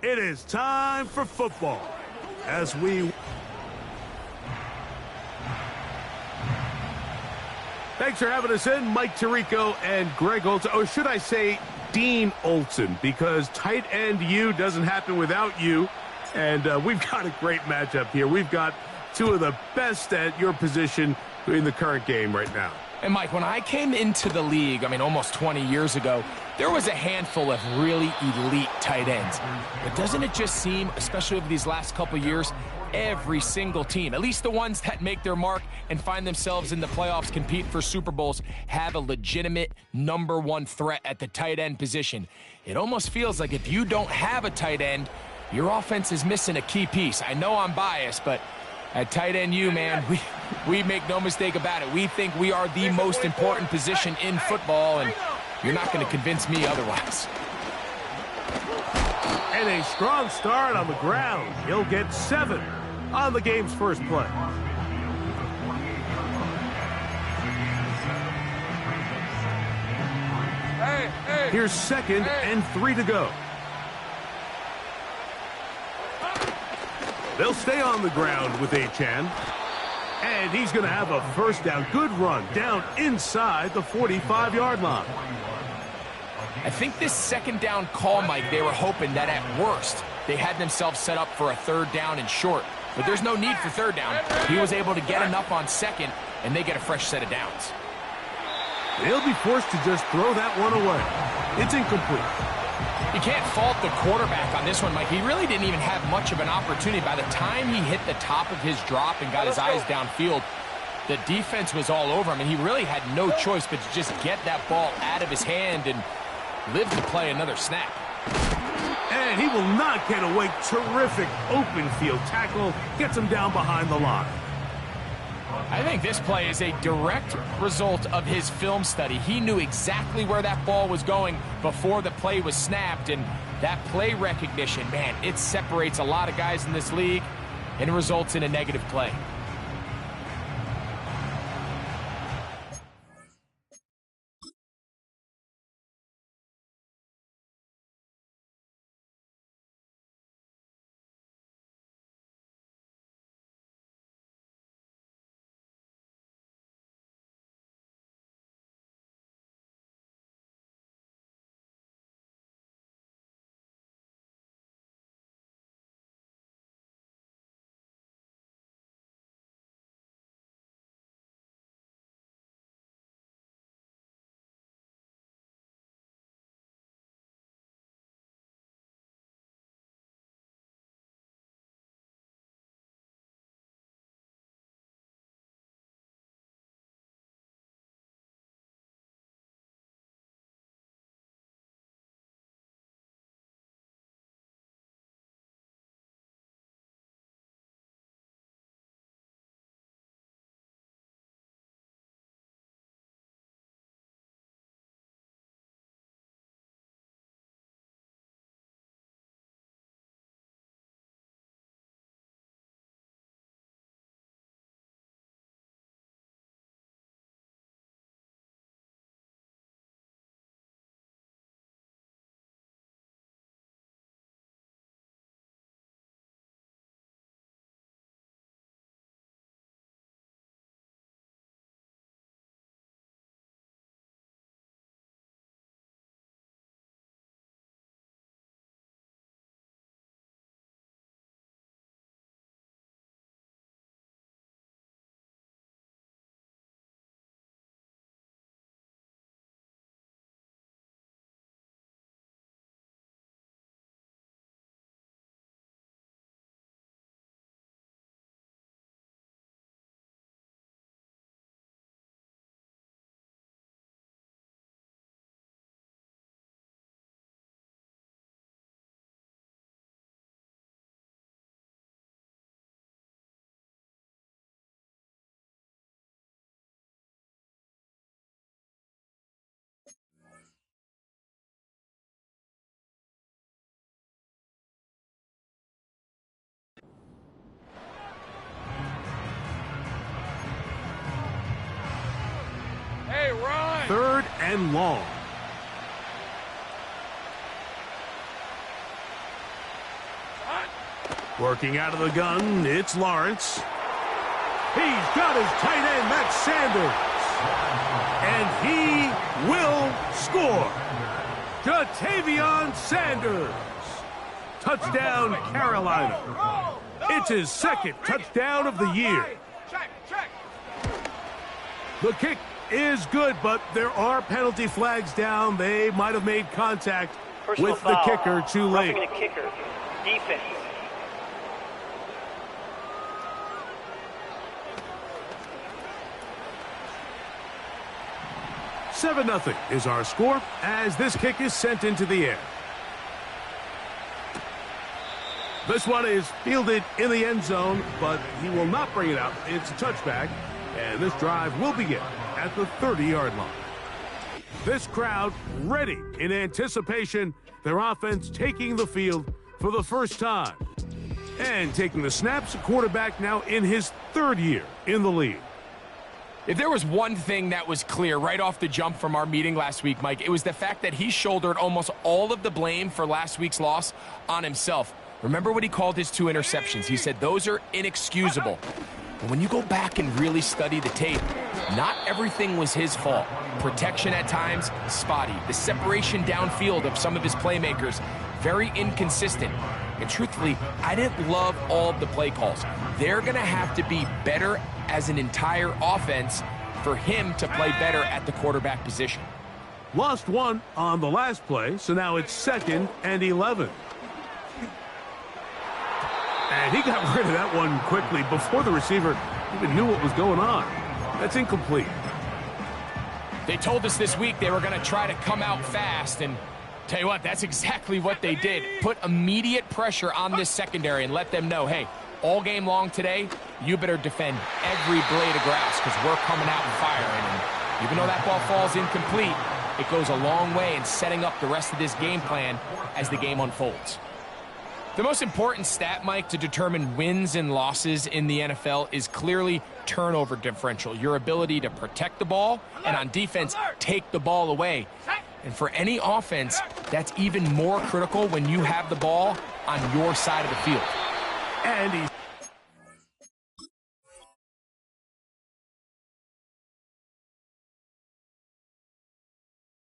It is time for football as we... Thanks for having us in, Mike Tirico and Greg Olson. Or should I say Dean Olson, because tight end you doesn't happen without you. And we've got a great matchup here. We've got two of the best at your position in the current game right now. And Mike, when I came into the league, almost 20 years ago, there was a handful of really elite tight ends. But doesn't it just seem, especially over these last couple years, every single team, at least the ones that make their mark and find themselves in the playoffs, compete for Super Bowls, have a legitimate #1 threat at the tight end position. It almost feels like if you don't have a tight end, your offense is missing a key piece. I know I'm biased, but at tight end you, man, we make no mistake about it. We think we are the most important position in football, and you're not going to convince me otherwise. And a strong start on the ground. He'll get 7 on the game's first play. Here's 2nd and 3 to go. They'll stay on the ground with Achan. And he's going to have a first down. Good run down inside the 45-yard line. I think this 2nd down call, Mike, they were hoping that at worst they had themselves set up for a 3rd down and short. But there's no need for 3rd down. He was able to get enough on 2nd, and they get a fresh set of downs. They'll be forced to just throw that one away. It's incomplete. You can't fault the quarterback on this one, Mike. He really didn't even have much of an opportunity. By the time he hit the top of his drop and got his eyes downfield, the defense was all over him, and he really had no choice but to just get that ball out of his hand and live to play another snap. And he will not get away. Terrific open field tackle. Gets him down behind the line. I think this play is a direct result of his film study. He knew exactly where that ball was going before the play was snapped, and that play recognition, man, it separates a lot of guys in this league and results in a negative play. Hey, run! 3rd and long. Working out of the gun, it's Lawrence. He's got his tight end, that's Sanders. And he will score. Jatavion Sanders. Touchdown, Carolina. It's his second touchdown of the year. The kick is good, but there are penalty flags down. They might have made contact with the kicker too late. Kicker. Defense. $7-0 is our score as this kick is sent into the air. This one is fielded in the end zone, but he will not bring it out. It's a touchback, and this drive will begin at the 30-yard line. This crowd ready in anticipation, their offense taking the field for the first time. And taking the snaps, a quarterback now in his third year in the league. If there was one thing that was clear right off the jump from our meeting last week, Mike, it was the fact that he shouldered almost all of the blame for last week's loss on himself. Remember what he called his 2 interceptions. He said those are inexcusable. But when you go back and really study the tape, not everything was his fault. Protection at times, spotty. The separation downfield of some of his playmakers, very inconsistent. And truthfully, I didn't love all of the play calls. They're going to have to be better as an entire offense for him to play better at the quarterback position. Lost one on the last play, so now it's 2nd and 11. And he got rid of that one quickly before the receiver even knew what was going on. That's incomplete. They told us this week they were going to try to come out fast, and tell you what, that's exactly what they did. Put immediate pressure on this secondary and let them know, hey, all game long today, you better defend every blade of grass because we're coming out and firing. And even though that ball falls incomplete, it goes a long way in setting up the rest of this game plan as the game unfolds. The most important stat, Mike, to determine wins and losses in the NFL is clearly turnover differential, your ability to protect the ball and on defense, take the ball away. And for any offense, that's even more critical when you have the ball on your side of the field. And he's